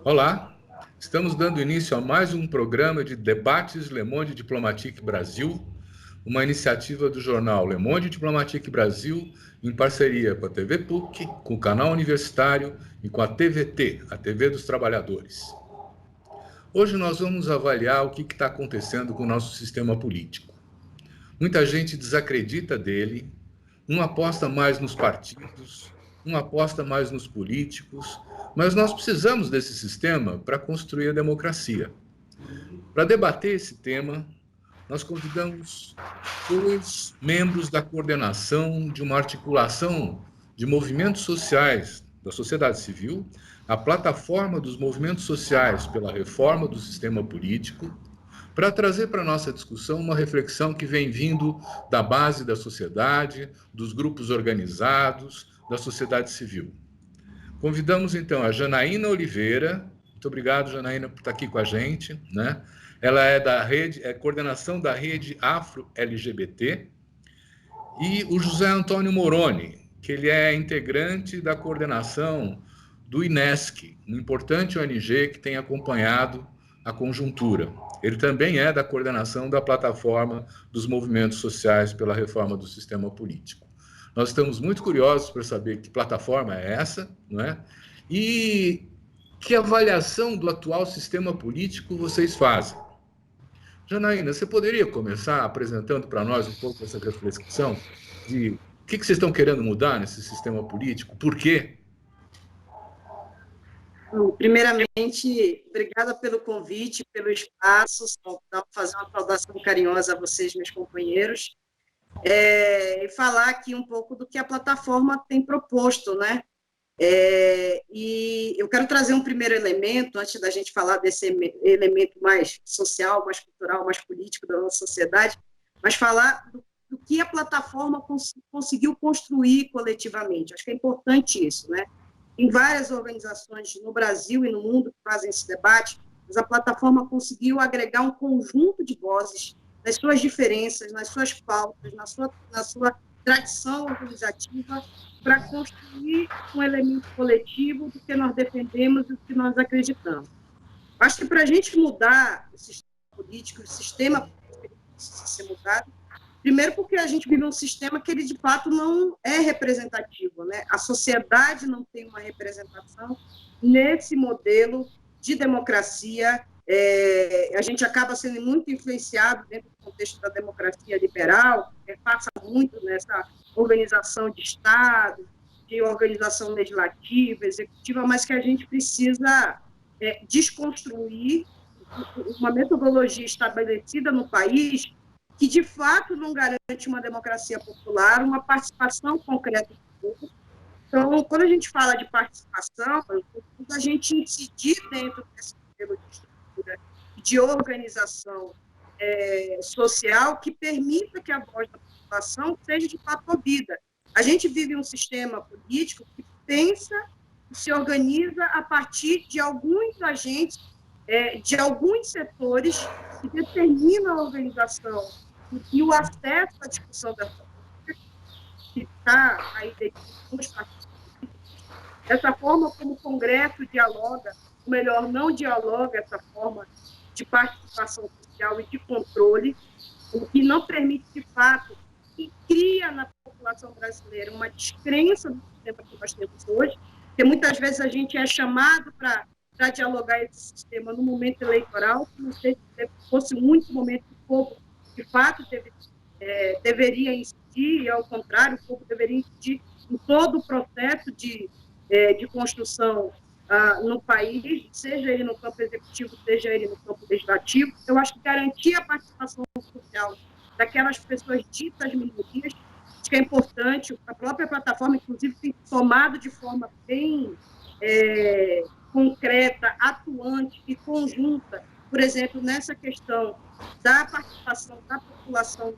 Olá, estamos dando início a mais um programa de debates Le Monde Diplomatique Brasil, uma iniciativa do jornal Le Monde Diplomatique Brasil, em parceria com a TV PUC, com o canal universitário e com a TVT, a TV dos Trabalhadores. Hoje nós vamos avaliar o que está acontecendo com o nosso sistema político. Muita gente desacredita dele, um aposta mais nos partidos, um aposta mais nos políticos, mas nós precisamos desse sistema para construir a democracia. Para debater esse tema, nós convidamos dois membros da coordenação de uma articulação de movimentos sociais da sociedade civil, a plataforma dos movimentos sociais pela reforma do sistema político, para trazer para a nossa discussão uma reflexão que vem vindo da base da sociedade, dos grupos organizados, da sociedade civil. Convidamos, então, a Janaína Oliveira. Muito obrigado, Janaína, por estar aqui com a gente, né? Ela é da rede, coordenação da rede Afro-LGBT. E o José Antônio Moroni, que ele é integrante da coordenação do INESC, um importante ONG que tem acompanhado a conjuntura. Ele também é da coordenação da plataforma dos movimentos sociais pela reforma do sistema político. Nós estamos muito curiosos para saber que plataforma é essa, não é? E que avaliação do atual sistema político vocês fazem. Janaína, você poderia começar apresentando para nós um pouco essa reflexão de o que vocês estão querendo mudar nesse sistema político? Por quê? Bom, primeiramente, obrigada pelo convite, pelo espaço. Dá para fazer uma saudação carinhosa a vocês, meus companheiros, e falar aqui um pouco do que a plataforma tem proposto, né? E eu quero trazer um primeiro elemento, antes da gente falar desse elemento mais social, mais cultural, mais político da nossa sociedade, mas falar do que a plataforma conseguiu construir coletivamente. Acho que é importante isso, né? Em várias organizações no Brasil e no mundo que fazem esse debate, mas a plataforma conseguiu agregar um conjunto de vozes nas suas diferenças, nas suas pautas, na sua tradição organizativa, para construir um elemento coletivo do que nós defendemos e do que nós acreditamos. Acho que para a gente mudar o sistema político, precisa ser mudado, primeiro porque a gente vive um sistema que ele, de fato, não é representativo, né? A sociedade não tem uma representação nesse modelo de democracia. A gente acaba sendo muito influenciado dentro do contexto da democracia liberal, que passa muito nessa organização de Estado, de organização legislativa, executiva, mas que a gente precisa desconstruir uma metodologia estabelecida no país que, de fato, não garante uma democracia popular, uma participação concreta do povo. Então, quando a gente fala de participação, a gente incidir dentro desse modelo de estrutura, de organização social que permita que a voz da população seja, de fato, ouvida. A gente vive um sistema político que pensa e se organiza a partir de alguns agentes, de alguns setores que determinam a organização e o acesso à discussão dessa política, que está aí nos partidos políticos, dessa forma como o Congresso dialoga, ou melhor, não dialoga essa forma de participação social e de controle, o que não permite, de fato, que cria na população brasileira uma descrença do sistema que nós temos hoje, porque muitas vezes a gente é chamado para dialogar esse sistema no momento eleitoral, que não sei se fosse muito momento que o povo, de fato, deveria incidir, e, ao contrário, o povo deveria incidir em todo o processo de construção no país, seja ele no campo executivo, seja ele no campo legislativo. Eu acho que garantir a participação social daquelas pessoas ditas minorias, acho que é importante. A própria plataforma, inclusive, tem tomado de forma bem concreta, atuante e conjunta, por exemplo, nessa questão da participação da população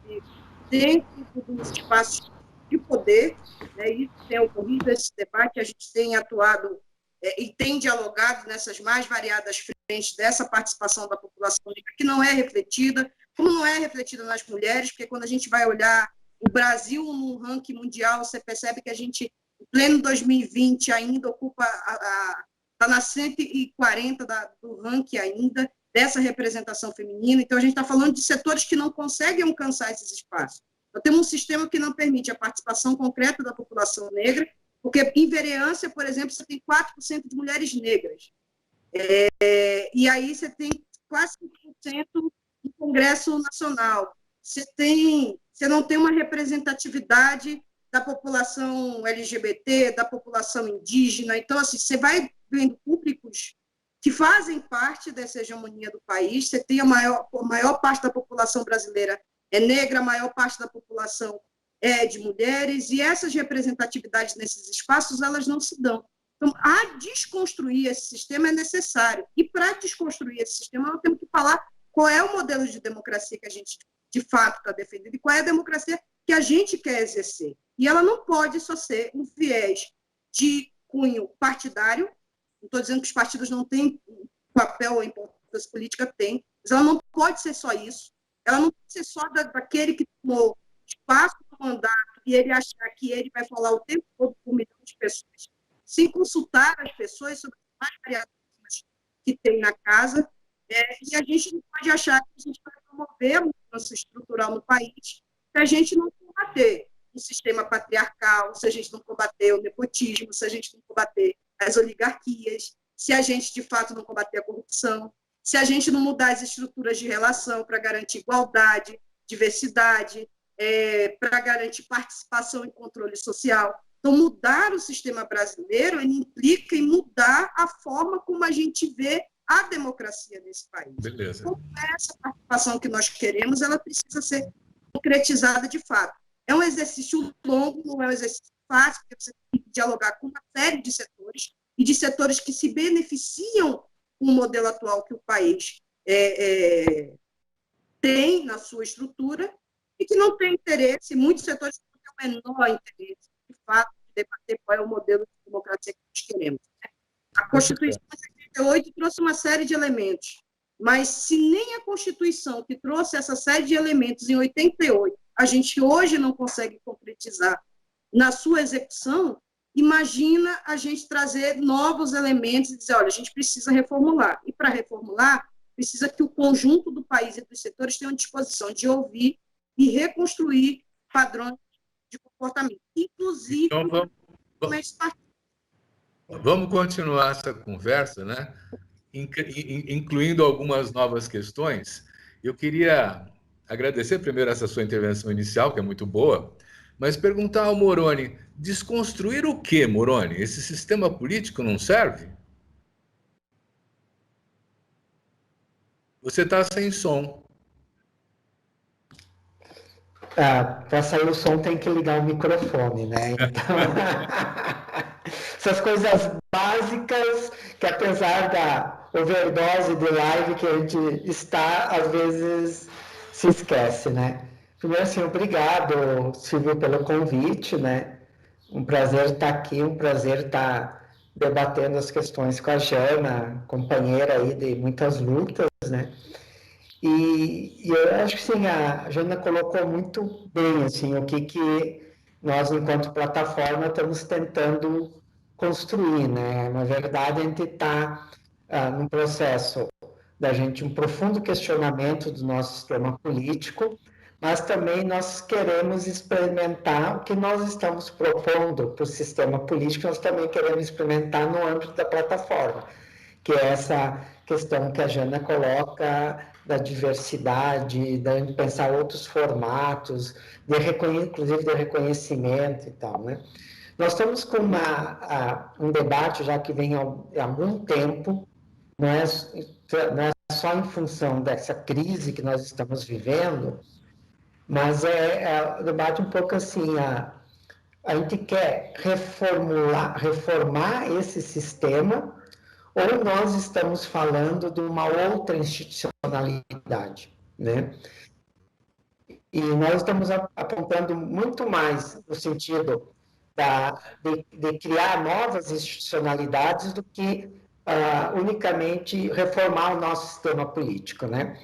dentro dos espaços de poder, né? Isso tem ocorrido, esse debate, a gente tem atuado e tem dialogado nessas mais variadas frentes dessa participação da população que não é refletida, como não é refletida nas mulheres, porque quando a gente vai olhar o Brasil no ranking mundial, você percebe que a gente, em pleno 2020, ainda ocupa a está na 140 do ranking ainda, dessa representação feminina. Então, a gente está falando de setores que não conseguem alcançar esses espaços. Nós temos um sistema que não permite a participação concreta da população negra, porque em vereança, por exemplo, você tem 4% de mulheres negras. E aí você tem quase 5% no Congresso Nacional. Você não tem uma representatividade da população LGBT, da população indígena. Então, assim, você vai vendo públicos que fazem parte dessa hegemonia do país. Você tem a maior parte da população brasileira é negra, a maior parte da população é de mulheres, e essas representatividades nesses espaços, elas não se dão. Então, a desconstruir esse sistema é necessário. E, para desconstruir esse sistema, nós temos que falar qual é o modelo de democracia que a gente, de fato, está defendendo e qual é a democracia que a gente quer exercer. E ela não pode só ser um viés de cunho partidário. Não estou dizendo que os partidos não têm papel ou importância política, tem, mas ela não pode ser só isso. Ela não pode ser só daquele que tomou espaço do mandato e ele achar que ele vai falar o tempo todo com 1 milhão de pessoas, sem consultar as pessoas sobre as mais variadas que tem na casa. E a gente não pode achar que a gente vai promover a mudança estrutural no país se a gente não combater o sistema patriarcal, se a gente não combater o nepotismo, se a gente não combater as oligarquias, se a gente, de fato, não combater a corrupção, se a gente não mudar as estruturas de relação para garantir igualdade, diversidade, para garantir participação e controle social. Então, mudar o sistema brasileiro ele implica em mudar a forma como a gente vê a democracia nesse país. Beleza. Então, essa participação que nós queremos, ela precisa ser concretizada de fato. É um exercício longo, não é um exercício fácil, porque você tem que dialogar com uma série de setores, e de setores que se beneficiam com o modelo atual que o país tem na sua estrutura, e que não tem interesse, muitos setores não têm o menor interesse, de fato, de debater qual é o modelo de democracia que nós queremos. A Constituição de 88 trouxe uma série de elementos, mas se nem a Constituição, que trouxe essa série de elementos em 88, a gente hoje não consegue concretizar na sua execução, imagina a gente trazer novos elementos e dizer, olha, a gente precisa reformular. E, para reformular, precisa que o conjunto do país e dos setores tenham disposição de ouvir e reconstruir padrões de comportamento, inclusive então, vamos continuar essa conversa, né? Incluindo algumas novas questões. Eu queria agradecer primeiro essa sua intervenção inicial, que é muito boa, mas perguntar ao Moroni, desconstruir o quê, Moroni? Esse sistema político não serve? Você está sem som. Para sair o som tem que ligar o microfone, né? Então, essas coisas básicas que, apesar da overdose de live que a gente está, às vezes se esquece, né? Primeiro, assim, obrigado, Silvio, pelo convite, né? Um prazer estar aqui, um prazer estar debatendo as questões com a Jana, companheira aí de muitas lutas, né? E eu acho que sim, a Jana colocou muito bem assim, o que nós, enquanto plataforma, estamos tentando construir, né? Na verdade, a gente está num processo da gente, um profundo questionamento do nosso sistema político, mas também nós queremos experimentar o que nós estamos propondo para o sistema político, nós também queremos experimentar no âmbito da plataforma, que é essa questão que a Jana coloca da diversidade, de pensar outros formatos, inclusive de reconhecimento e tal, né? Nós estamos com um debate já que vem há algum tempo, não é só em função dessa crise que nós estamos vivendo, mas é um debate um pouco assim, a gente quer reformar esse sistema, ou nós estamos falando de uma outra institucionalidade, né? E nós estamos apontando muito mais no sentido de criar novas institucionalidades do que unicamente reformar o nosso sistema político, né?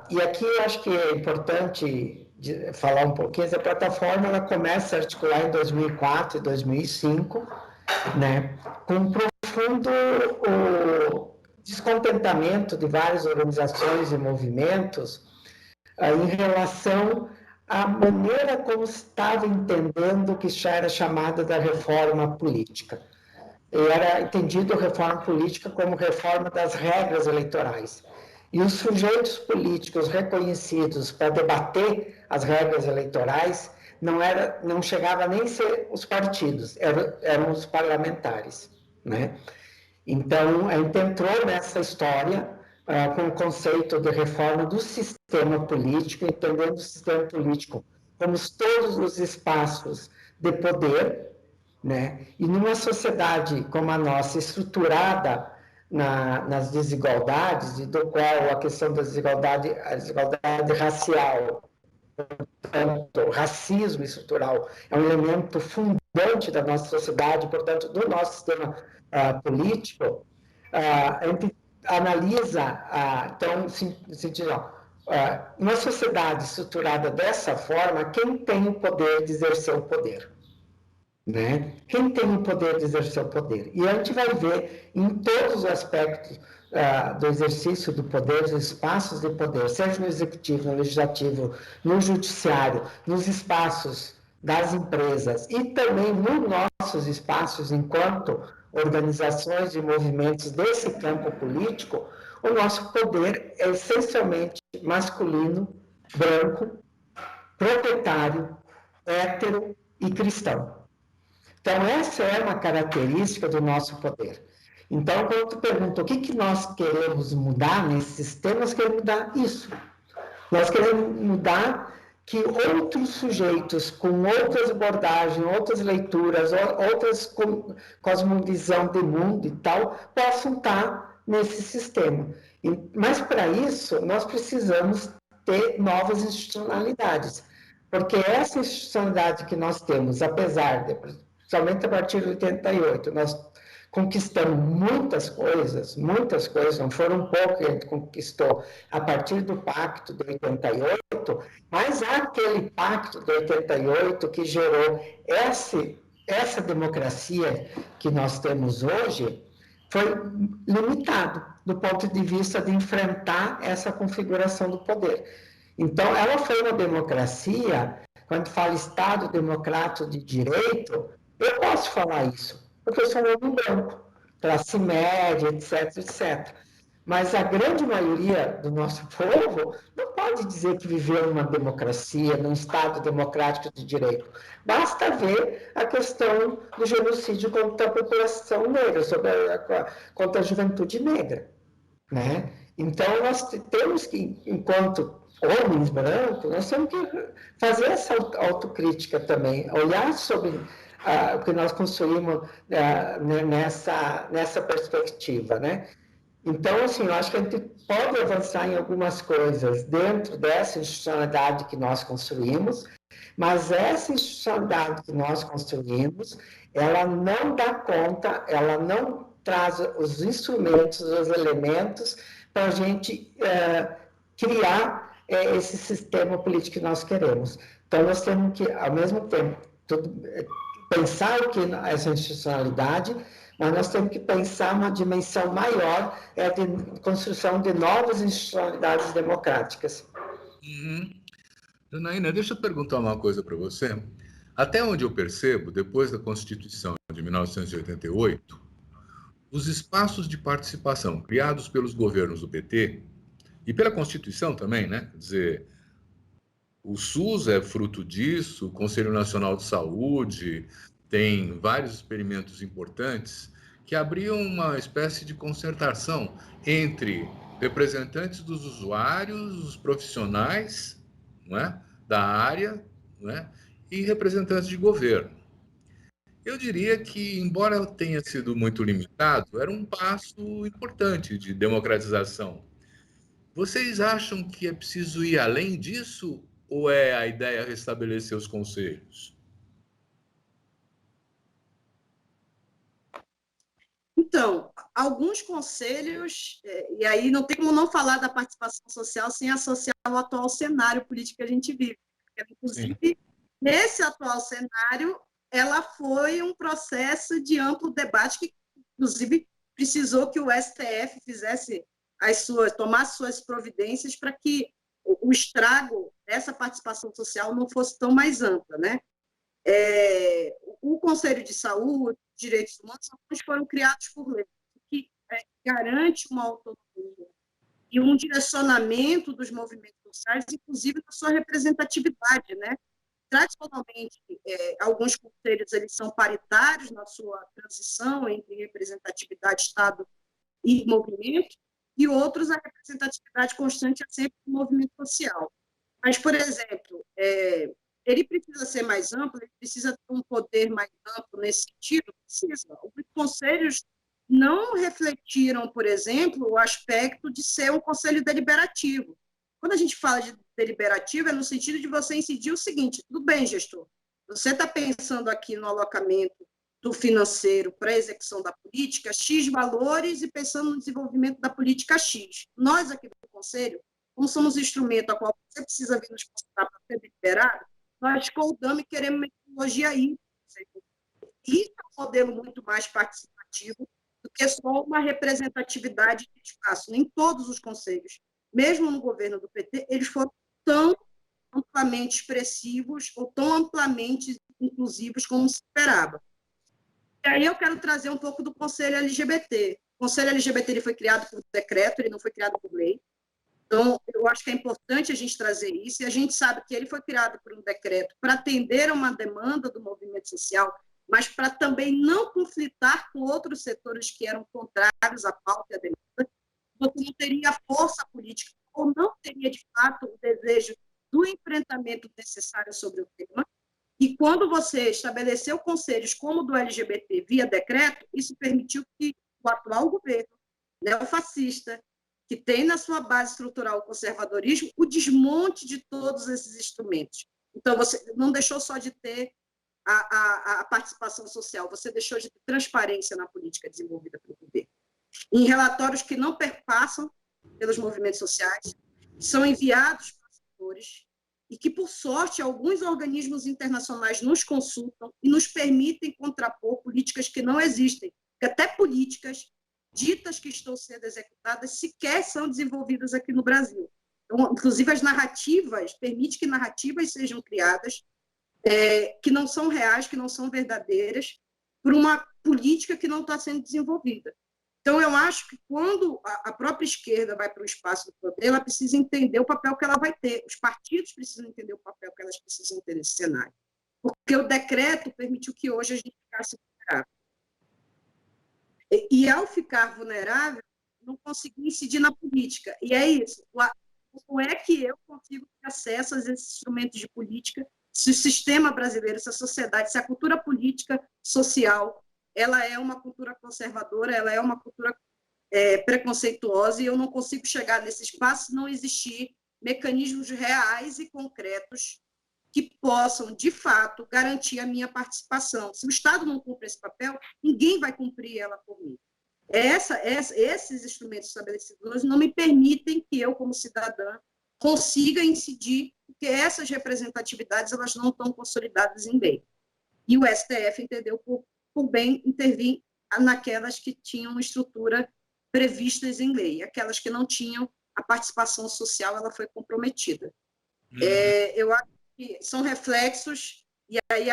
E aqui eu acho que é importante falar um pouquinho. Essa plataforma ela começa a articular em 2004 e 2005, né? Com um fundo, o descontentamento de várias organizações e movimentos em relação à maneira como estava entendendo o que já era chamada da reforma política. Era entendido a reforma política como reforma das regras eleitorais. E os sujeitos políticos reconhecidos para debater as regras eleitorais não chegava nem a ser os partidos, eram os parlamentares, né? Então, a gente entrou nessa história com o conceito de reforma do sistema político, entendendo o sistema político como todos os espaços de poder, né? E numa sociedade como a nossa, estruturada nas desigualdades, e do qual a questão da desigualdade, a desigualdade racial, portanto, o racismo estrutural é um elemento fundante da nossa sociedade, portanto, do nosso sistema político, a gente analisa, então, no sentido, uma sociedade estruturada dessa forma, quem tem o poder de exercer o poder? Né? Quem tem o poder de exercer o poder? E a gente vai ver em todos os aspectos do exercício do poder, dos espaços de poder, seja no executivo, no legislativo, no judiciário, nos espaços das empresas e também nos nossos espaços enquanto organizações e movimentos desse campo político, o nosso poder é essencialmente masculino, branco, proprietário, hétero e cristão. Então, essa é uma característica do nosso poder. Então, quando tu pergunta o que nós queremos mudar nesse sistema, nós queremos mudar isso. Nós queremos mudar que outros sujeitos com outras abordagens, outras leituras, outras cosmovisão de mundo e tal, possam estar nesse sistema. Mas, para isso, nós precisamos ter novas institucionalidades. Porque essa institucionalidade que nós temos, apesar de, somente a partir de 88, nós conquistamos muitas coisas, não foram pouco que a gente conquistou a partir do Pacto de 88, mas aquele Pacto de 88 que gerou essa democracia que nós temos hoje, foi limitado do ponto de vista de enfrentar essa configuração do poder. Então, ela foi uma democracia, quando fala Estado democrático de direito, eu posso falar isso, porque eu sou um homem branco, classe média, etc, etc. Mas a grande maioria do nosso povo não pode dizer que viveu numa democracia, num Estado democrático de direito. Basta ver a questão do genocídio contra a população negra, contra a juventude negra, né? Então, nós temos que, enquanto homens brancos, nós temos que fazer essa autocrítica também, olhar sobre o que nós construímos nessa perspectiva, né? Então, assim, eu acho que a gente pode avançar em algumas coisas dentro dessa institucionalidade que nós construímos, mas essa institucionalidade que nós construímos, ela não dá conta, ela não traz os instrumentos, os elementos para a gente criar esse sistema político que nós queremos. Então, nós temos que, ao mesmo tempo, pensar o que é essa institucionalidade, mas nós temos que pensar uma dimensão maior de construção de novas institucionalidades democráticas. Janaína, deixa eu perguntar uma coisa para você. Até onde eu percebo, depois da Constituição de 1988, os espaços de participação criados pelos governos do PT, e pela Constituição também, né? Quer dizer, o SUS é fruto disso, o Conselho Nacional de Saúde tem vários experimentos importantes que abriam uma espécie de concertação entre representantes dos usuários, os profissionais, não é, da área, não é, e representantes de governo. Eu diria que, embora tenha sido muito limitado, era um passo importante de democratização. Vocês acham que é preciso ir além disso ou é a ideia restabelecer os conselhos? Então, alguns conselhos, e aí não tem como não falar da participação social sem associar ao atual cenário político que a gente vive. Inclusive, sim, nesse atual cenário, ela foi um processo de amplo debate que inclusive, precisou que o STF tomasse suas providências para que o estrago dessa participação social não fosse tão mais ampla, né? O Conselho de Saúde, Direitos Humanos, foram criados por lei, que garante uma autonomia e um direcionamento dos movimentos sociais, inclusive na sua representatividade, né? Tradicionalmente, alguns conselhos eles são paritários na sua transição entre representatividade, Estado e movimento, e outros a representatividade constante é sempre do movimento social. Mas, por exemplo, ele precisa ser mais amplo, ele precisa ter um poder mais amplo nesse sentido? Precisa. Os conselhos não refletiram, por exemplo, o aspecto de ser um conselho deliberativo. Quando a gente fala de deliberativo, é no sentido de você incidir o seguinte: tudo bem, gestor, você está pensando aqui no alocamento do financeiro para a execução da política, X valores, e pensando no desenvolvimento da política X. Nós, aqui do Conselho, como somos o instrumento a qual você precisa vir nos consultar para ser deliberado, nós concordamos e queremos metodologia aí. Isso é um modelo muito mais participativo do que só uma representatividade de espaço. Nem todos os conselhos, mesmo no governo do PT, eles foram tão amplamente expressivos ou tão amplamente inclusivos como se esperava. E aí eu quero trazer um pouco do Conselho LGBT. O Conselho LGBT ele foi criado por decreto, ele não foi criado por lei. Então, eu acho que é importante a gente trazer isso, e a gente sabe que ele foi criado por um decreto para atender a uma demanda do movimento social, mas para também não conflitar com outros setores que eram contrários à pauta e à demanda. Você não teria força política, ou não teria, de fato, o desejo do enfrentamento necessário sobre o tema. E quando você estabeleceu conselhos como o do LGBT via decreto, isso permitiu que o atual governo neofascista, que tem na sua base estrutural o conservadorismo, o desmonte de todos esses instrumentos. Então, você não deixou só de ter a participação social, você deixou de ter transparência na política desenvolvida pelo governo. Em relatórios que não perpassam pelos movimentos sociais, são enviados para setores, e que, por sorte, alguns organismos internacionais nos consultam e nos permitem contrapor políticas que não existem, porque até políticas ditas que estão sendo executadas sequer são desenvolvidas aqui no Brasil. Então, inclusive, as narrativas, permite que narrativas sejam criadas que não são reais, que não são verdadeiras, por uma política que não está sendo desenvolvida. Então, eu acho que quando a própria esquerda vai para o espaço do poder, ela precisa entender o papel que ela vai ter. Os partidos precisam entender o papel que elas precisam ter nesse cenário. Porque o decreto permitiu que hoje a gente ficasse vulnerável. E ao ficar vulnerável, não consegui incidir na política. E é isso. Como é que eu consigo ter acesso a esses instrumentos de política se o sistema brasileiro, se a sociedade, se a cultura política social ela é uma cultura conservadora, ela é uma cultura preconceituosa, e eu não consigo chegar nesse espaço se não existir mecanismos reais e concretos que possam, de fato, garantir a minha participação. Se o Estado não cumpre esse papel, ninguém vai cumprir ela por mim. Esses instrumentos estabelecidos não me permitem que eu, como cidadã, consiga incidir, porque essas representatividades elas não estão consolidadas em lei. E o STF entendeu por bem intervir naquelas que tinham estrutura previstas em lei. Aquelas que não tinham, a participação social ela foi comprometida. Eu acho que são reflexos, e aí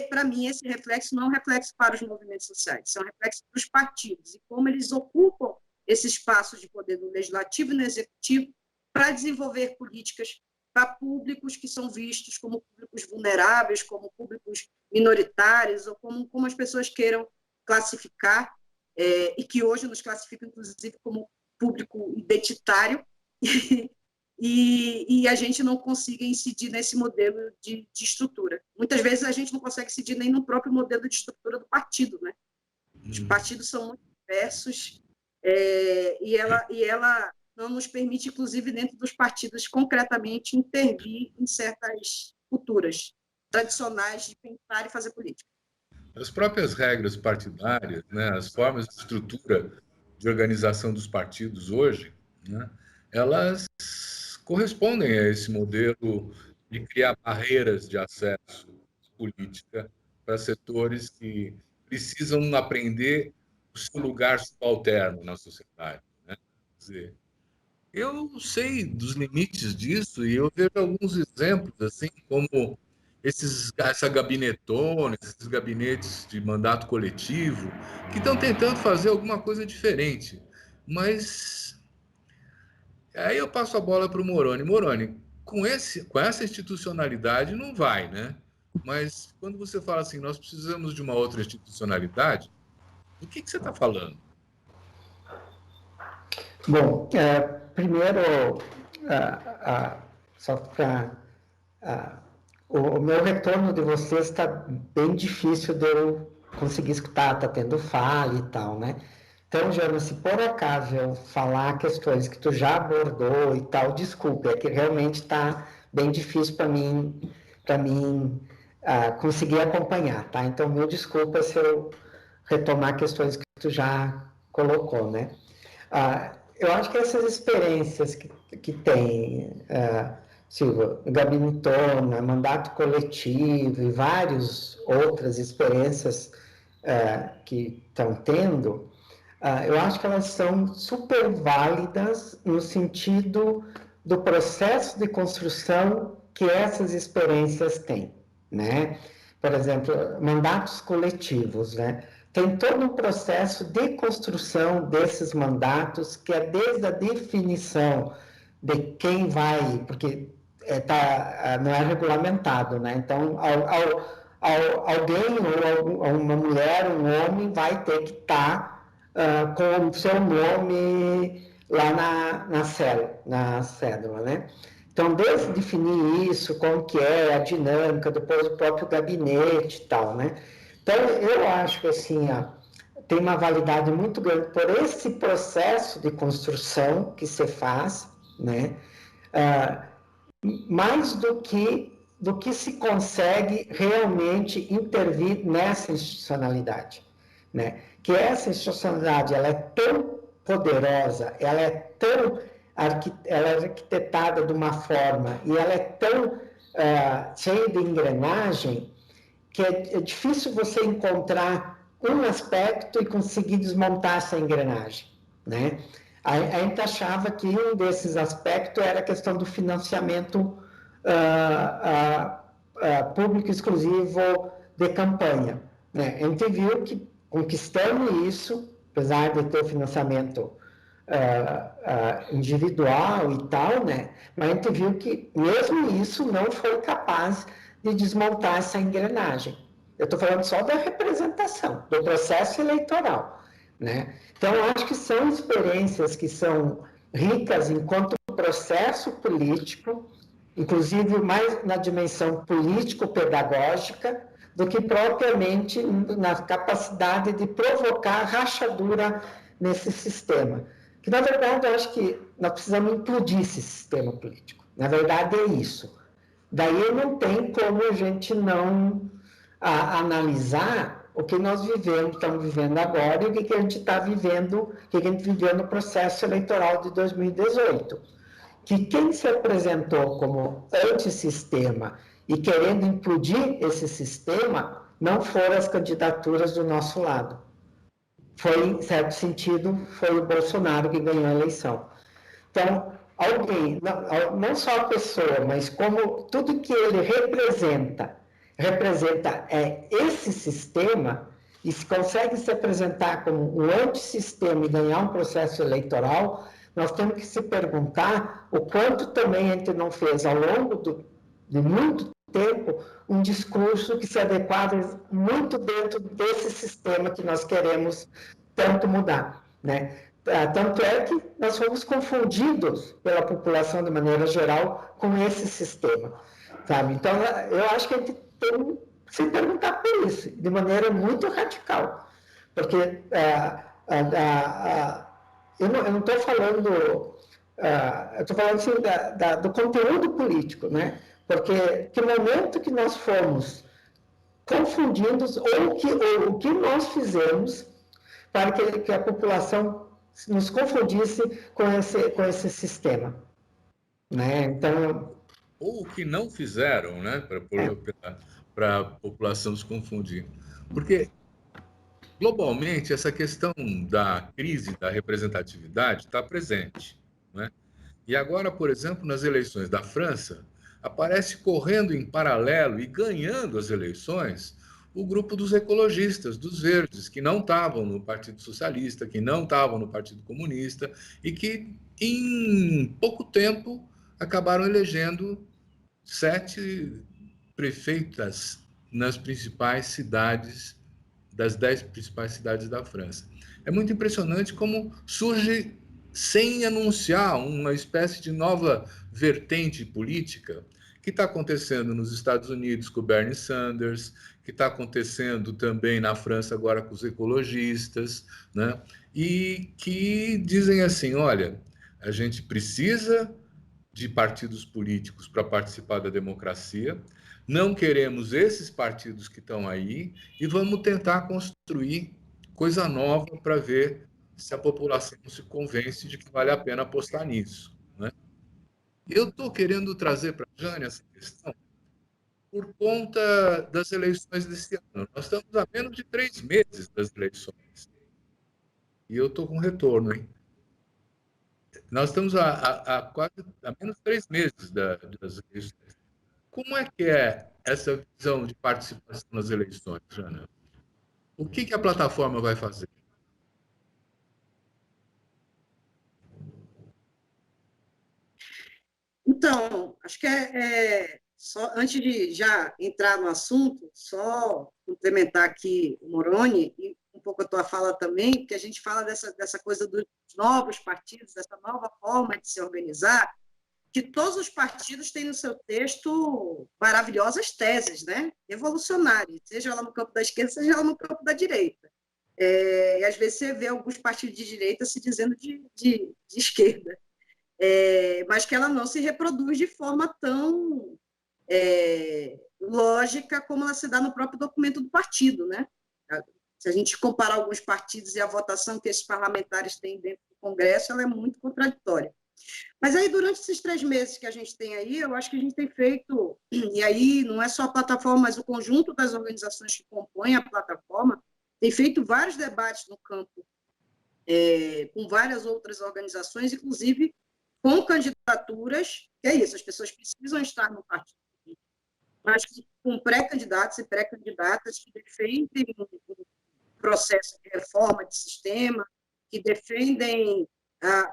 para mim esse reflexo não é um reflexo para os movimentos sociais, são reflexos para os partidos, e como eles ocupam esse espaço de poder no legislativo e no executivo para desenvolver políticas para públicos que são vistos como públicos vulneráveis, como públicos minoritários, ou como as pessoas queiram classificar, e que hoje nos classificam, inclusive, como público identitário, e a gente não consiga incidir nesse modelo de estrutura. Muitas vezes a gente não consegue incidir nem no próprio modelo de estrutura do partido, né? Os partidos são muito diversos, e ela não nos permite, inclusive, dentro dos partidos, concretamente intervir em certas culturas tradicionais de pensar e fazer política. As próprias regras partidárias, né, as formas de estrutura de organização dos partidos hoje, né, elas correspondem a esse modelo de criar barreiras de acesso à política para setores que precisam aprender o seu lugar subalterno na sociedade, né? Quer dizer, eu sei dos limites disso e eu vejo alguns exemplos, assim, como essa gabinetona, esses gabinetes de mandato coletivo, que estão tentando fazer alguma coisa diferente. Mas aí eu passo a bola para o Moroni. Moroni, com essa institucionalidade não vai, né? Mas quando você fala assim, nós precisamos de uma outra institucionalidade, do que você está falando? Bom, primeiro, só para. O meu retorno de vocês está bem difícil de eu conseguir escutar, está tendo falha e tal, né? Então, Jana, se por acaso eu falar questões que tu já abordou e tal, desculpe, é que realmente está bem difícil para mim conseguir acompanhar, tá? Então, mil desculpas se eu retomar questões que tu já colocou, né? Eu acho que essas experiências que tem, Silva, gabinetona, mandato coletivo e várias outras experiências que estão tendo, eu acho que elas são super válidas no sentido do processo de construção que essas experiências têm, né? Por exemplo, mandatos coletivos, né? Tem todo um processo de construção desses mandatos, que é desde a definição de quem vai, porque não é regulamentado, né? Então, alguém, ou uma mulher, um homem, vai ter que estar com o seu nome lá na cédula, né? Então, desde definir isso, como que é a dinâmica, depois o próprio gabinete e tal, né? Então, eu acho que, assim, tem uma validade muito grande por esse processo de construção que se faz, né? Mais do que se consegue realmente intervir nessa institucionalidade, né? Que essa institucionalidade, ela é tão poderosa, ela é arquitetada de uma forma e ela é tão cheia de engrenagem que é difícil você encontrar um aspecto e conseguir desmontar essa engrenagem, né? A gente achava que um desses aspectos era a questão do financiamento público exclusivo de campanha, né? A gente viu que conquistamos isso, apesar de ter o financiamento individual e tal, né? Mas a gente viu que mesmo isso não foi capaz de desmontar essa engrenagem. Eu estou falando só da representação, do processo eleitoral, né? Então, acho que são experiências que são ricas enquanto processo político, inclusive mais na dimensão político-pedagógica, do que propriamente na capacidade de provocar rachadura nesse sistema. Que, na verdade, eu acho que nós precisamos implodir esse sistema político. Na verdade, é isso. Daí não tem como a gente não analisar o que nós estamos vivendo agora e o que a gente está vivendo, o que a gente viveu no processo eleitoral de 2018. Que quem se apresentou como antissistema e querendo implodir esse sistema não foram as candidaturas do nosso lado. Foi, em certo sentido, foi o Bolsonaro que ganhou a eleição. Então, alguém, não só a pessoa, mas como tudo que ele representa esse sistema, e se consegue se apresentar como um antissistema e ganhar um processo eleitoral, nós temos que se perguntar o quanto também a gente não fez, ao longo de muito tempo, um discurso que se adequava muito dentro desse sistema que nós queremos tanto mudar, né? Tanto é que nós fomos confundidos pela população, de maneira geral, com esse sistema, sabe? Então, eu acho que a gente tem que se perguntar por isso, de maneira muito radical, porque eu não estou falando, eu estou falando assim, do conteúdo político, né? Porque que momento que nós fomos confundidos, ou o que nós fizemos para que a população nos confundisse com esse sistema, né? Então, ou o que não fizeram, né, para a população se confundir. Porque Globalmente, essa questão da crise da representatividade está presente, né? E agora, por exemplo, nas eleições da França, aparece correndo em paralelo e ganhando as eleições o grupo dos ecologistas, dos verdes, que não estavam no Partido Socialista, que não estavam no Partido Comunista e que, em pouco tempo, acabaram elegendo 7 prefeitas nas principais cidades, das 10 principais cidades da França. É muito impressionante como surge, sem anunciar, uma espécie de nova vertente política que está acontecendo nos Estados Unidos com o Bernie Sanders, que está acontecendo também na França agora com os ecologistas, né? E que dizem assim, olha, a gente precisa de partidos políticos para participar da democracia, não queremos esses partidos que estão aí e vamos tentar construir coisa nova para ver se a população se convence de que vale a pena apostar nisso, né? Eu estou querendo trazer para a Jane essa questão por conta das eleições desse ano. Nós estamos a menos de 3 meses das eleições. E eu estou com retorno, hein? Nós estamos a quase a menos de 3 meses das eleições. Como é que é essa visão de participação nas eleições, Jana? O que a plataforma vai fazer? Então, acho que só antes de já entrar no assunto, só complementar aqui o Moroni e um pouco a tua fala também, porque a gente fala dessa coisa dos novos partidos, dessa nova forma de se organizar, que todos os partidos têm no seu texto maravilhosas teses, né? Revolucionárias, seja lá no campo da esquerda, seja lá no campo da direita. E às vezes você vê alguns partidos de direita se dizendo de esquerda. Mas que ela não se reproduz de forma tão lógica como ela se dá no próprio documento do partido, né? Se a gente comparar alguns partidos e a votação que esses parlamentares têm dentro do Congresso, ela é muito contraditória. Mas aí, durante esses 3 meses que a gente tem aí, eu acho que a gente tem feito, e aí não é só a plataforma, mas o conjunto das organizações que compõem a plataforma, tem feito vários debates no campo com várias outras organizações, inclusive com candidaturas, que é isso, as pessoas precisam estar no partido, mas com pré-candidatos e pré-candidatas que defendem um processo de reforma de sistema, que defendem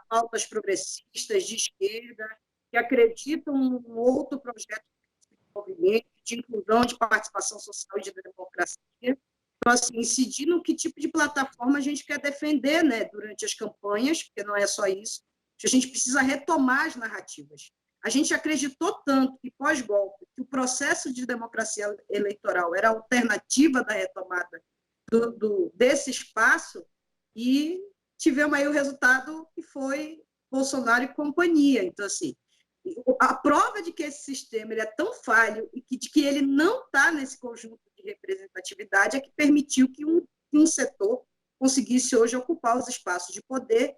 pautas progressistas de esquerda, que acreditam num outro projeto de desenvolvimento, de inclusão, de participação social e de democracia. Então, assim, incidir no que tipo de plataforma a gente quer defender, né, durante as campanhas, porque não é só isso, a gente precisa retomar as narrativas. A gente acreditou tanto que, pós-golpe, que o processo de democracia eleitoral era a alternativa da retomada desse espaço, e tivemos aí o resultado que foi Bolsonaro e companhia. Então, assim, a prova de que esse sistema ele é tão falho e de que ele não está nesse conjunto de representatividade é que permitiu que um setor conseguisse hoje ocupar os espaços de poder,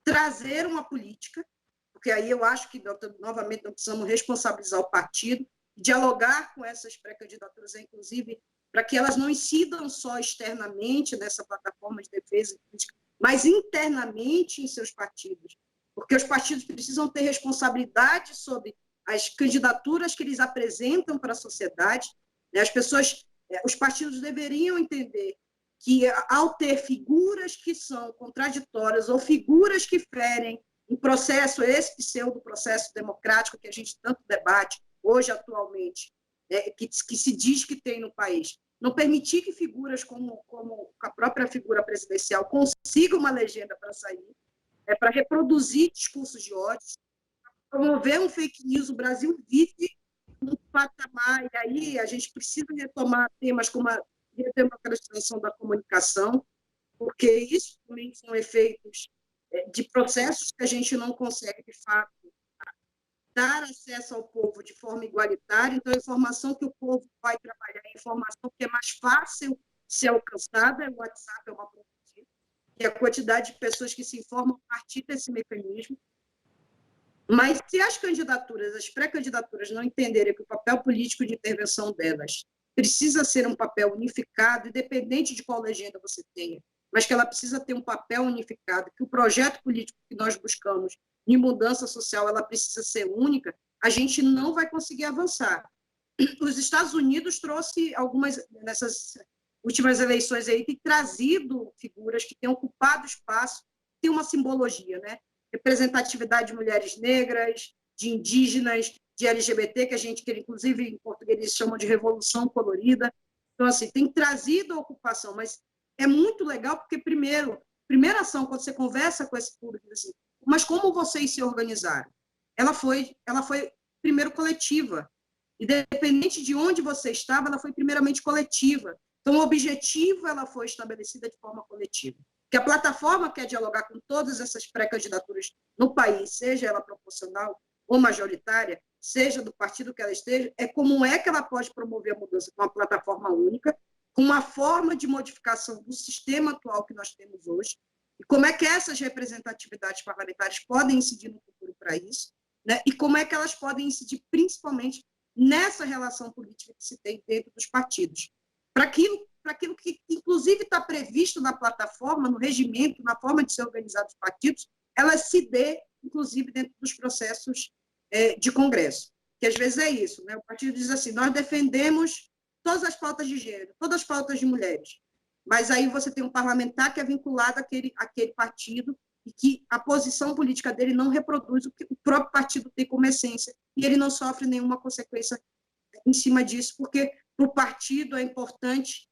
trazer uma política, porque aí eu acho que, novamente, nós precisamos responsabilizar o partido, dialogar com essas pré-candidaturas, inclusive, para que elas não incidam só externamente nessa plataforma de defesa política, mas internamente em seus partidos, porque os partidos precisam ter responsabilidade sobre as candidaturas que eles apresentam para a sociedade. As pessoas, os partidos deveriam entender que, ao ter figuras que são contraditórias ou figuras que ferem um processo, esse pseudo-processo democrático que a gente tanto debate hoje, atualmente, que se diz que tem no país, não permitir que figuras como a própria figura presidencial consigam uma legenda para sair, para reproduzir discursos de ódio, promover um fake news. O Brasil vive num patamar, e aí a gente precisa retomar temas como a redemocratização da comunicação, porque isso também são efeitos de processos que a gente não consegue, de fato, dar acesso ao povo de forma igualitária. Então, a informação que o povo vai trabalhar é a informação que é mais fácil ser alcançada, o WhatsApp é uma prova disso, e a quantidade de pessoas que se informam a partir desse mecanismo. Mas se as candidaturas, as pré-candidaturas, não entenderem que o papel político de intervenção delas precisa ser um papel unificado, independente de qual legenda você tenha, mas que ela precisa ter um papel unificado, que o projeto político que nós buscamos de mudança social, ela precisa ser única, a gente não vai conseguir avançar. Os Estados Unidos trouxe algumas, nessas últimas eleições aí, tem trazido figuras que têm ocupado espaço, tem uma simbologia, né? Representatividade de mulheres negras, de indígenas, de LGBT, que a gente, inclusive em português, eles chamam de revolução colorida. Então, assim, tem trazido a ocupação, mas é muito legal porque, primeira ação, quando você conversa com esse público, assim, mas como vocês se organizaram? Ela foi primeiro coletiva. Independente de onde você estava, ela foi primeiramente coletiva. Então, o objetivo ela foi estabelecida de forma coletiva. Que a plataforma quer dialogar com todas essas pré-candidaturas no país, seja ela proporcional ou majoritária, seja do partido que ela esteja, é como é que ela pode promover a mudança com uma plataforma única, com uma forma de modificação do sistema atual que nós temos hoje, e como é que essas representatividades parlamentares podem incidir no futuro para isso, né? E como é que elas podem incidir principalmente nessa relação política que se tem dentro dos partidos. Para aquilo que, inclusive, está previsto na plataforma, no regimento, na forma de ser organizados os partidos, ela se dê, inclusive, dentro dos processos de Congresso. Que, às vezes, é isso, né? O partido diz assim, nós defendemos todas as pautas de gênero, todas as pautas de mulheres, mas aí você tem um parlamentar que é vinculado àquele partido e que a posição política dele não reproduz o que o próprio partido tem como essência, e ele não sofre nenhuma consequência em cima disso, porque para o partido é importante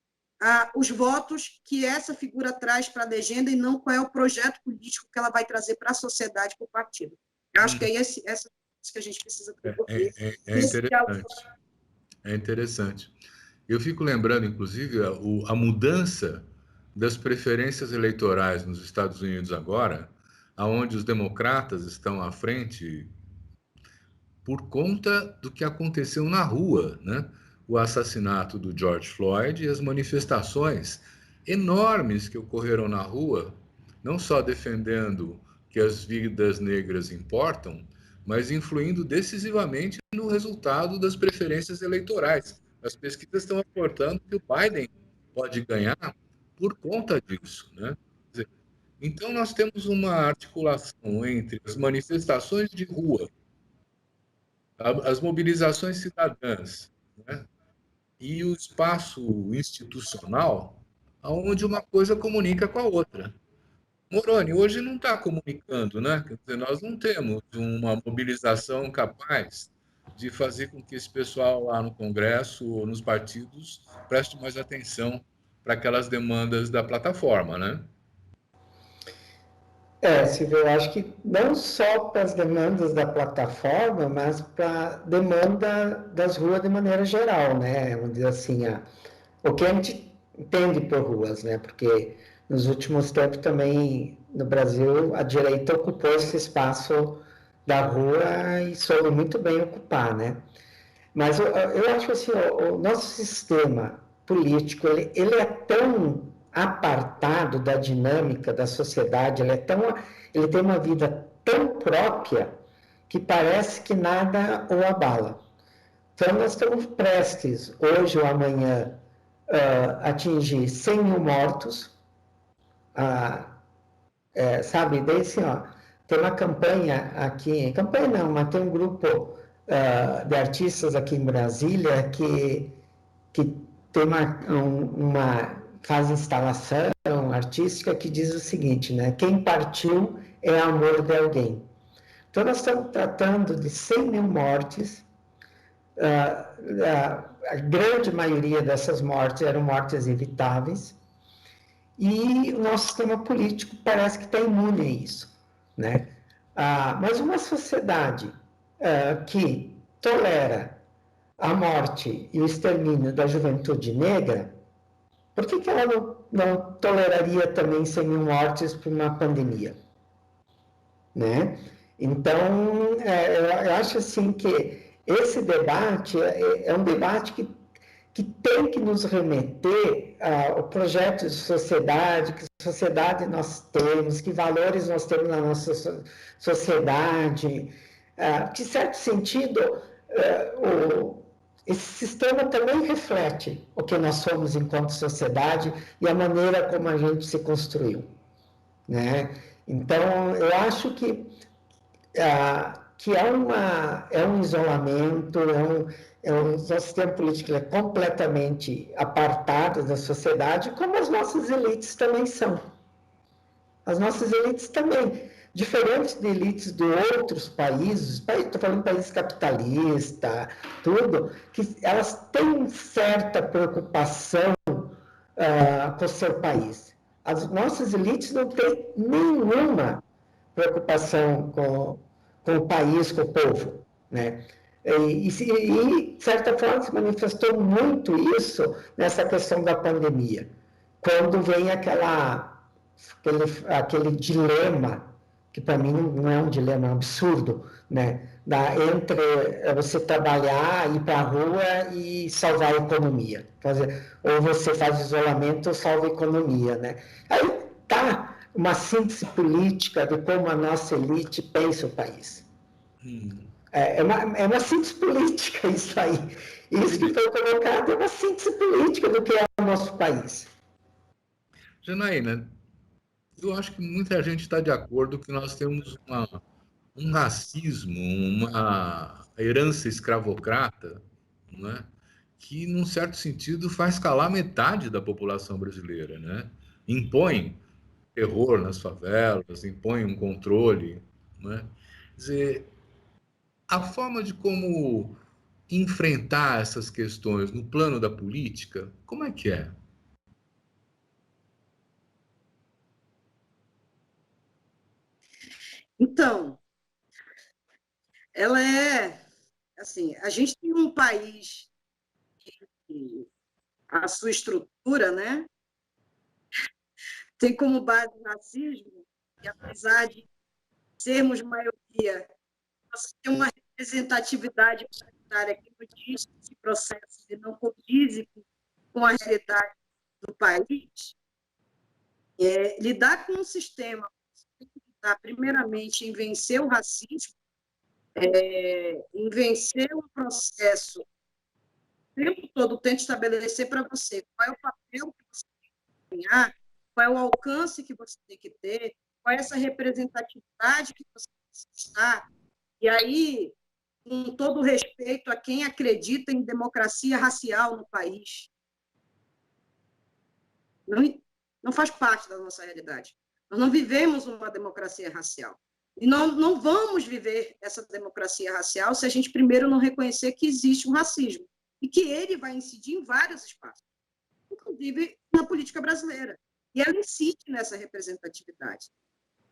os votos que essa figura traz para a legenda e não qual é o projeto político que ela vai trazer para a sociedade, para o partido. Eu acho que é essa que a gente precisa desenvolver. É interessante. Eu fico lembrando, inclusive, a mudança das preferências eleitorais nos Estados Unidos agora, aonde os democratas estão à frente por conta do que aconteceu na rua, né? O assassinato do George Floyd e as manifestações enormes que ocorreram na rua, não só defendendo que as vidas negras importam, mas influindo decisivamente no resultado das preferências eleitorais. As pesquisas estão apontando que o Biden pode ganhar por conta disso, né? Então, nós temos uma articulação entre as manifestações de rua, as mobilizações cidadãs, né, e o espaço institucional, onde uma coisa comunica com a outra. Moroni, hoje não está comunicando, né? Quer dizer, nós não temos uma mobilização capaz de fazer com que esse pessoal lá no Congresso ou nos partidos preste mais atenção para aquelas demandas da plataforma, né? Silvio, eu acho que não só para as demandas da plataforma, mas para a demanda das ruas de maneira geral, né? Vamos dizer assim, o que a gente entende por ruas, né? Porque nos últimos tempos também, no Brasil, a direita ocupou esse espaço da rua e soube muito bem ocupar, né? Mas eu acho assim, o nosso sistema político, ele é tão apartado da dinâmica da sociedade, ele tem uma vida tão própria que parece que nada o abala. Então, nós estamos prestes, hoje ou amanhã, atingir 100 mil mortos, sabe, daí assim, tem uma campanha aqui, campanha não, mas tem um grupo de artistas aqui em Brasília que tem faz instalação artística que diz o seguinte, né, quem partiu é amor de alguém. Então, nós estamos tratando de 100 mil mortes, a grande maioria dessas mortes eram mortes evitáveis, e o nosso sistema político parece que está imune a isso, né? Mas uma sociedade que tolera a morte e o extermínio da juventude negra, por que ela não toleraria também 100 mil mortes por uma pandemia? Né? Então, eu acho assim que esse debate é um debate que tem que nos remeter ao projeto de sociedade, que sociedade nós temos, que valores nós temos na nossa sociedade. De certo sentido, esse sistema também reflete o que nós somos enquanto sociedade e a maneira como a gente se construiu, né? Então, eu acho que é um isolamento, um sistema político completamente apartado da sociedade, como as nossas elites também são. As nossas elites também, diferentes de elites de outros países, estou falando de países capitalistas, tudo, que elas têm certa preocupação com o seu país. As nossas elites não têm nenhuma preocupação com o país, com o povo, né? De certa forma, se manifestou muito isso nessa questão da pandemia, quando vem aquele dilema, que para mim não é um dilema, é um absurdo, né? Entre você trabalhar, ir para a rua e salvar a economia. Quer dizer, ou você faz isolamento ou salva a economia, né? Aí tá uma síntese política de como a nossa elite pensa o país. É uma síntese política isso aí. Isso que foi colocado é uma síntese política do que é o nosso país. Janaína, eu acho que muita gente está de acordo que nós temos um racismo, uma herança escravocrata, não é? Que, num certo sentido, faz calar metade da população brasileira, né? Impõe terror nas favelas, impõe um controle, não é? Quer dizer, a forma de como enfrentar essas questões no plano da política, como é que é? Então, ela é, assim, a gente tem um país que a sua estrutura, né, tem como base o racismo, e apesar de sermos maioria, nós temos uma representatividade partidária que não diz que esse processo de não condiz com a realidade do país. Lidar com um sistema, primeiramente, em vencer o racismo, em vencer um processo, o tempo todo tenta estabelecer para você qual é o papel que você tem que ganhar, qual é o alcance que você tem que ter, qual é essa representatividade que você está. E aí, com todo respeito a quem acredita em democracia racial no país, não faz parte da nossa realidade. Nós não vivemos uma democracia racial. E não vamos viver essa democracia racial se a gente primeiro não reconhecer que existe um racismo e que ele vai incidir em vários espaços, inclusive na política brasileira. E ela incide nessa representatividade.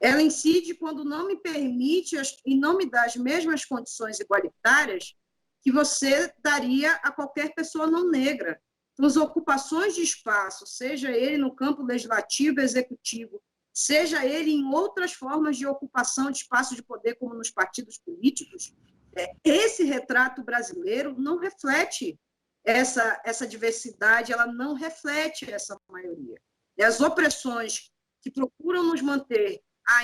Ela incide quando não me permite e não me dá as mesmas condições igualitárias que você daria a qualquer pessoa não negra. Então, as ocupações de espaço, seja ele no campo legislativo, executivo, seja ele em outras formas de ocupação de espaço de poder, como nos partidos políticos, esse retrato brasileiro não reflete essa diversidade, ela não reflete essa maioria. E as opressões que procuram nos manter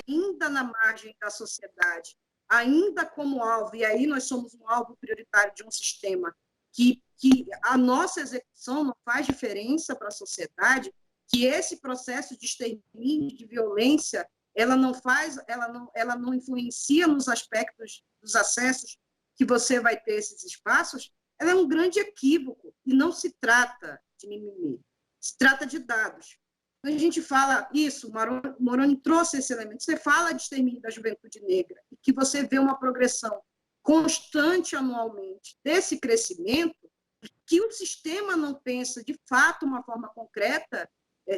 ainda na margem da sociedade, ainda como alvo, e aí nós somos um alvo prioritário de um sistema que a nossa execução não faz diferença para a sociedade, que esse processo de extermínio, de violência, ela não influencia nos aspectos dos acessos que você vai ter esses espaços, ela é um grande equívoco, e não se trata de mimimi, se trata de dados. Quando a gente fala isso, o Moroni trouxe esse elemento, você fala de extermínio da juventude negra, e que você vê uma progressão constante anualmente desse crescimento, que o sistema não pensa, de fato, uma forma concreta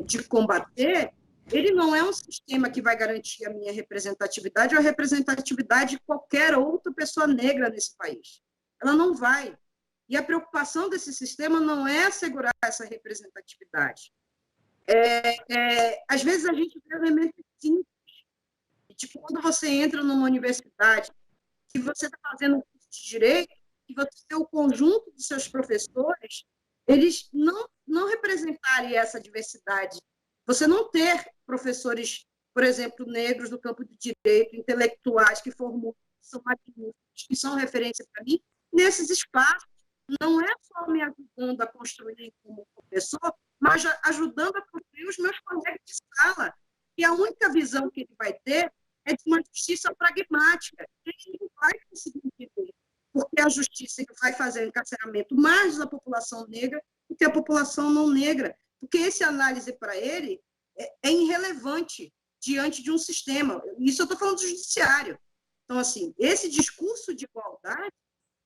de combater, ele não é um sistema que vai garantir a minha representatividade ou a representatividade de qualquer outra pessoa negra nesse país. Ela não vai. E a preocupação desse sistema não é assegurar essa representatividade. Às vezes a gente vê elementos simples, tipo quando você entra numa universidade, que você está fazendo um curso de direito, e você, o conjunto de seus professores, eles não representarem essa diversidade. Você não ter professores, por exemplo, negros no campo de direito, intelectuais que formam, que são magníficos, que são referência para mim, nesses espaços. não é só me ajudando a construir como professor, mas ajudando a construir os meus colegas de sala. E a única visão que ele vai ter é de uma justiça pragmática. Ele não vai conseguir entender, porque a justiça vai fazer o encarceramento mais da população negra do que a população não negra, porque essa análise para ele é irrelevante diante de um sistema. Isso eu estou falando do judiciário. Então, assim, esse discurso de igualdade,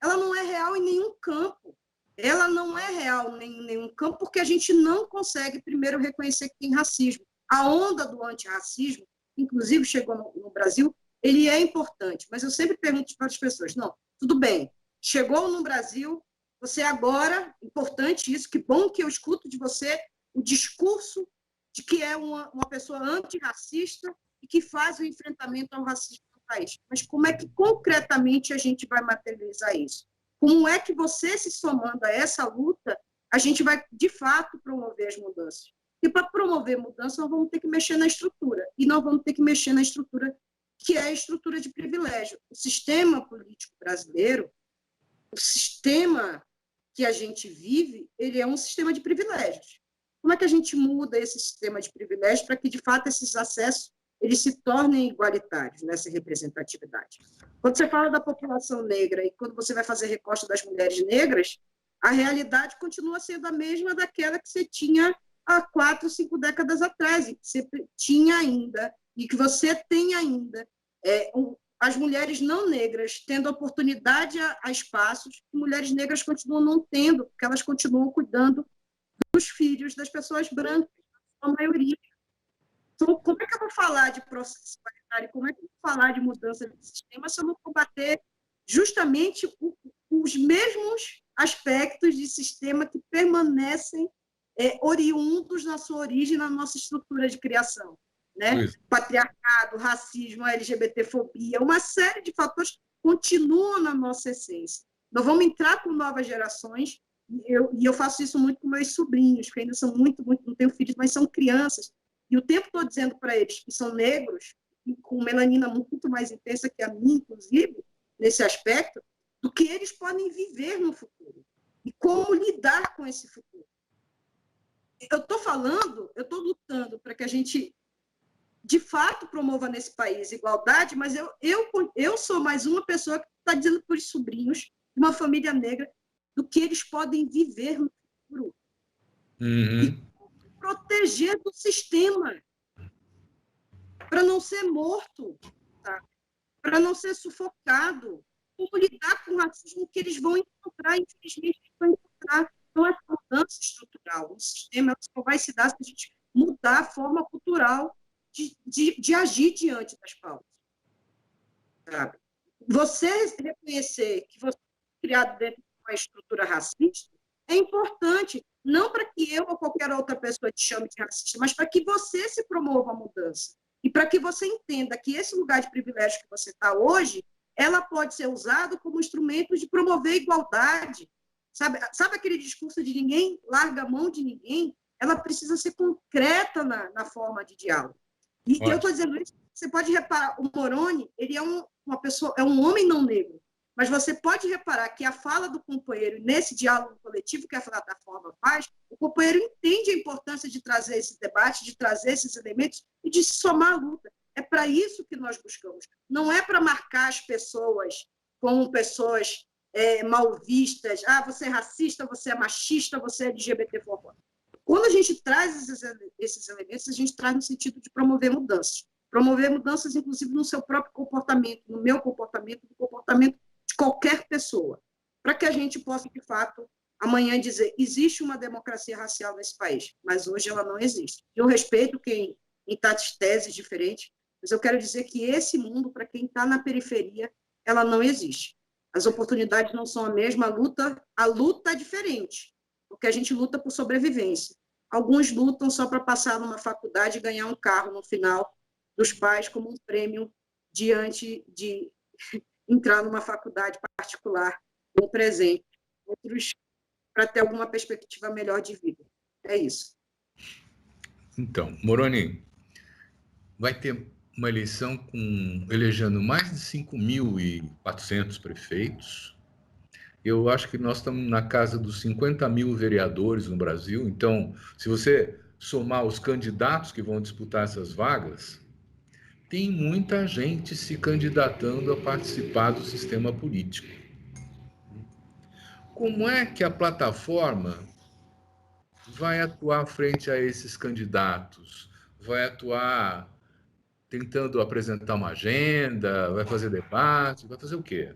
ela não é real em nenhum campo. Ela não é real em nenhum campo porque a gente não consegue, primeiro, reconhecer que tem racismo. A onda do antirracismo, inclusive chegou no Brasil, ele é importante, mas eu sempre pergunto para as pessoas, não, tudo bem, chegou no Brasil, você agora, importante isso, que bom que eu escuto de você o discurso de que é uma pessoa antirracista e que faz o enfrentamento ao racismo no país. Mas como é que concretamente a gente vai materializar isso? Como é que você, se somando a essa luta, a gente vai, de fato, promover as mudanças? E para promover mudança, nós vamos ter que mexer na estrutura. E nós vamos ter que mexer na estrutura que é a estrutura de privilégio. O sistema político brasileiro, o sistema que a gente vive, ele é um sistema de privilégios. Como é que a gente muda esse sistema de privilégios para que, de fato, esses acessos eles se tornem igualitários nessa representatividade? Quando você fala da população negra e quando você vai fazer recorte das mulheres negras, a realidade continua sendo a mesma daquela que você tinha há 4, 5 décadas atrás, e que você tinha ainda, e que você tem ainda, as mulheres não negras tendo oportunidade a espaços que mulheres negras continuam não tendo, porque elas continuam cuidando dos filhos das pessoas brancas, a maioria. Então, como é que eu vou falar de processo igualitário, como é que eu vou falar de mudança de sistema se eu não combater justamente os mesmos aspectos de sistema que permanecem oriundos na sua origem, na nossa estrutura de criação, né? Patriarcado, racismo, LGBTfobia, uma série de fatores continuam na nossa essência. Nós vamos entrar com novas gerações, e eu faço isso muito com meus sobrinhos, que ainda são muito, não tenho filhos, mas são crianças, e o tempo estou dizendo para eles que são negros, e com melanina muito mais intensa que a minha, inclusive, nesse aspecto, do que eles podem viver no futuro, e como lidar com esse futuro. Eu estou lutando para que a gente, de fato, promova nesse país igualdade, mas eu sou mais uma pessoa que está dizendo para os sobrinhos de uma família negra do que eles podem viver no futuro. E proteger do sistema para não ser morto, tá? Para não ser sufocado, como lidar com o racismo que eles vão encontrar, infelizmente, eles vão encontrar. Então, essa mudança estrutural no sistema só vai se dar se a gente mudar a forma cultural de agir diante das pautas. Sabe? Você reconhecer que você é criado dentro de uma estrutura racista é importante, não para que eu ou qualquer outra pessoa te chame de racista, mas para que você se promova a mudança. E para que você entenda que esse lugar de privilégio que você está hoje, ela pode ser usado como instrumento de promover igualdade. Sabe aquele discurso de ninguém larga a mão de ninguém? Ela precisa ser concreta na forma de diálogo. E eu estou dizendo isso, você pode reparar, o Moroni, ele é uma pessoa, é um homem não negro, mas você pode reparar que a fala do companheiro, nesse diálogo coletivo que a plataforma faz, o companheiro entende a importância de trazer esse debate, de trazer esses elementos e de se somar à luta. É para isso que nós buscamos. Não é para marcar as pessoas como pessoas mal vistas, você é racista, você é machista, você é LGBTfóbico. Quando a gente traz esses elementos, a gente traz no sentido de promover mudanças, inclusive, no seu próprio comportamento, no meu comportamento, no comportamento de qualquer pessoa, para que a gente possa, de fato, amanhã dizer, existe uma democracia racial nesse país, mas hoje ela não existe. Eu respeito quem está de teses diferentes, mas eu quero dizer que esse mundo, para quem está na periferia, ela não existe. As oportunidades não são a mesma, a luta é diferente, porque a gente luta por sobrevivência. Alguns lutam só para passar numa faculdade e ganhar um carro no final dos pais como um prêmio diante de entrar numa faculdade particular, um presente. Outros para ter alguma perspectiva melhor de vida. É isso. Então, Moroni, vai ter uma eleição elegendo mais de 5.400 prefeitos, Eu acho que nós estamos na casa dos 50 mil vereadores no Brasil. Então, se você somar os candidatos que vão disputar essas vagas, tem muita gente se candidatando a participar do sistema político. Como é que a plataforma vai atuar frente a esses candidatos? Vai atuar tentando apresentar uma agenda? Vai fazer debate? Vai fazer o quê?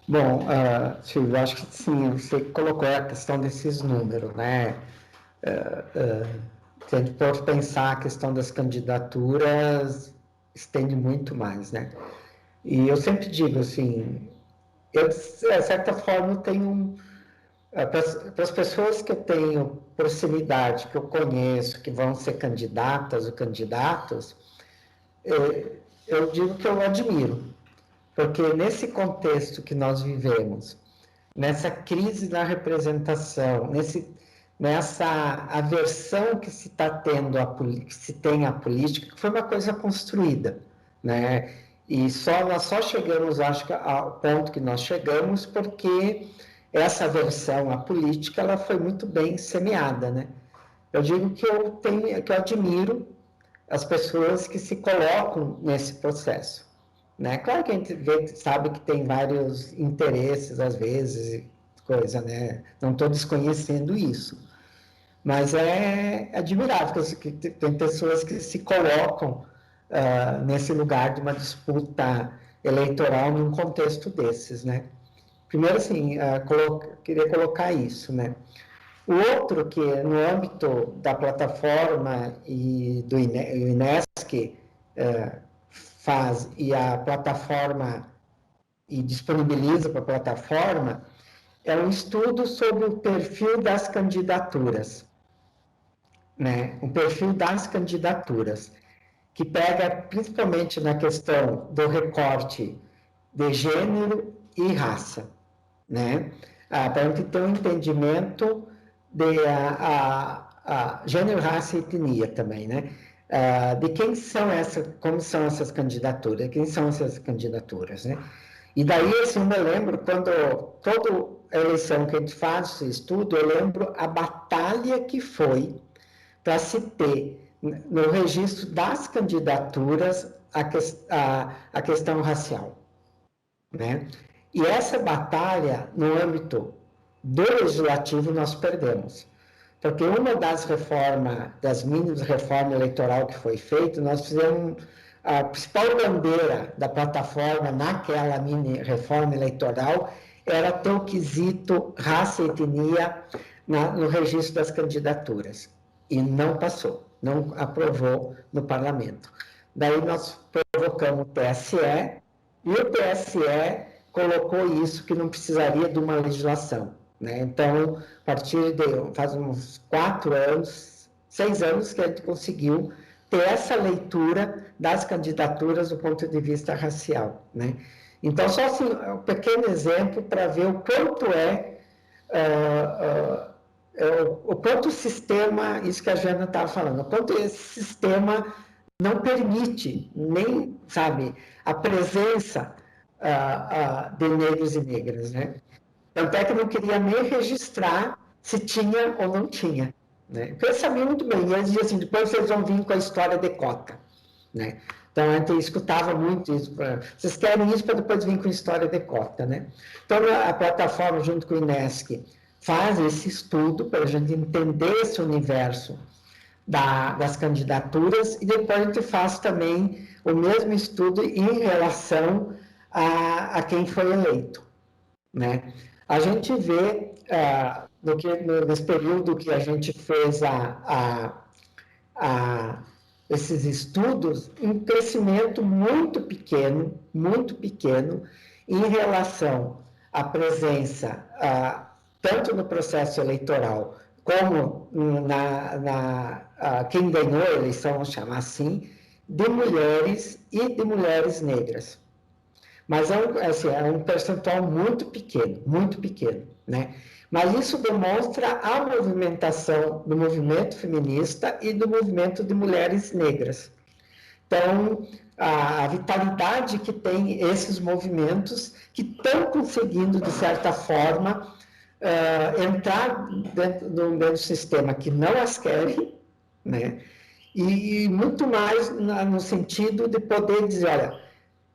Bom, Silvio, acho que sim, você colocou a questão desses números, né? Se a gente for pensar a questão das candidaturas, estende muito mais, né? E eu sempre digo assim, eu, de certa forma, tenho para as pessoas que eu tenho proximidade, que eu conheço, que vão ser candidatas ou candidatos, eu digo que eu admiro, porque nesse contexto que nós vivemos, nessa crise da representação, nessa aversão que se está tendo que se tem à política, que foi uma coisa construída, né? E nós só chegamos, acho que, ao ponto que nós chegamos porque essa aversão à política ela foi muito bem semeada, né? Eu digo que eu admiro as pessoas que se colocam nesse processo, né? Claro que a gente sabe que tem vários interesses às vezes, coisa, né? Não estou desconhecendo isso, mas é admirável que tem pessoas que se colocam nesse lugar de uma disputa eleitoral num contexto desses, né? Primeiro, assim, queria colocar isso, né? O outro que no âmbito da plataforma e do INESC faz e a plataforma e disponibiliza para a plataforma é um estudo sobre o perfil das candidaturas, né? O perfil das candidaturas, que pega principalmente na questão do recorte de gênero e raça, né? Para a gente ter um entendimento de gênero, raça e etnia também, né? De quem são como são essas candidaturas, quem são essas candidaturas, né? E daí, assim, eu me lembro, quando toda eleição que a gente faz esse estudo, eu lembro a batalha que foi para se ter no registro das candidaturas a questão racial, né? E essa batalha, no âmbito do legislativo, nós perdemos. Porque uma das mínimas reformas eleitoral que foi feita, nós fizemos a principal bandeira da plataforma naquela mini reforma eleitoral era ter o quesito raça e etnia no registro das candidaturas. E não passou, não aprovou no parlamento. Daí nós provocamos o TSE, e o TSE colocou isso que não precisaria de uma legislação, né? Então, a partir de faz uns 6 anos que a gente conseguiu ter essa leitura das candidaturas do ponto de vista racial, né? Então, só assim, um pequeno exemplo para ver o quanto o quanto o sistema, isso que a Jana estava falando, o quanto esse sistema não permite nem, sabe, a presença de negros e negras, né? Tanto é que não queria nem registrar se tinha ou não tinha, né? Porque eu sabia muito bem, eles diziam assim, depois vocês vão vir com a história de cota, né? Então, a gente escutava muito isso, vocês querem isso para depois vir com a história de cota, né? Então, a plataforma, junto com o INESC, faz esse estudo para a gente entender esse universo das candidaturas e depois a gente faz também o mesmo estudo em relação a quem foi eleito, né? A gente vê, nesse período que a gente fez esses estudos, um crescimento muito pequeno em relação à presença, tanto no processo eleitoral, como quem ganhou a eleição, vamos chamar assim, de mulheres e de mulheres negras. Mas é um percentual muito pequeno, né? Mas isso demonstra a movimentação do movimento feminista e do movimento de mulheres negras. Então, a vitalidade que tem esses movimentos que estão conseguindo, de certa forma, entrar dentro do sistema que não as querem, né? E muito mais no sentido de poder dizer, olha,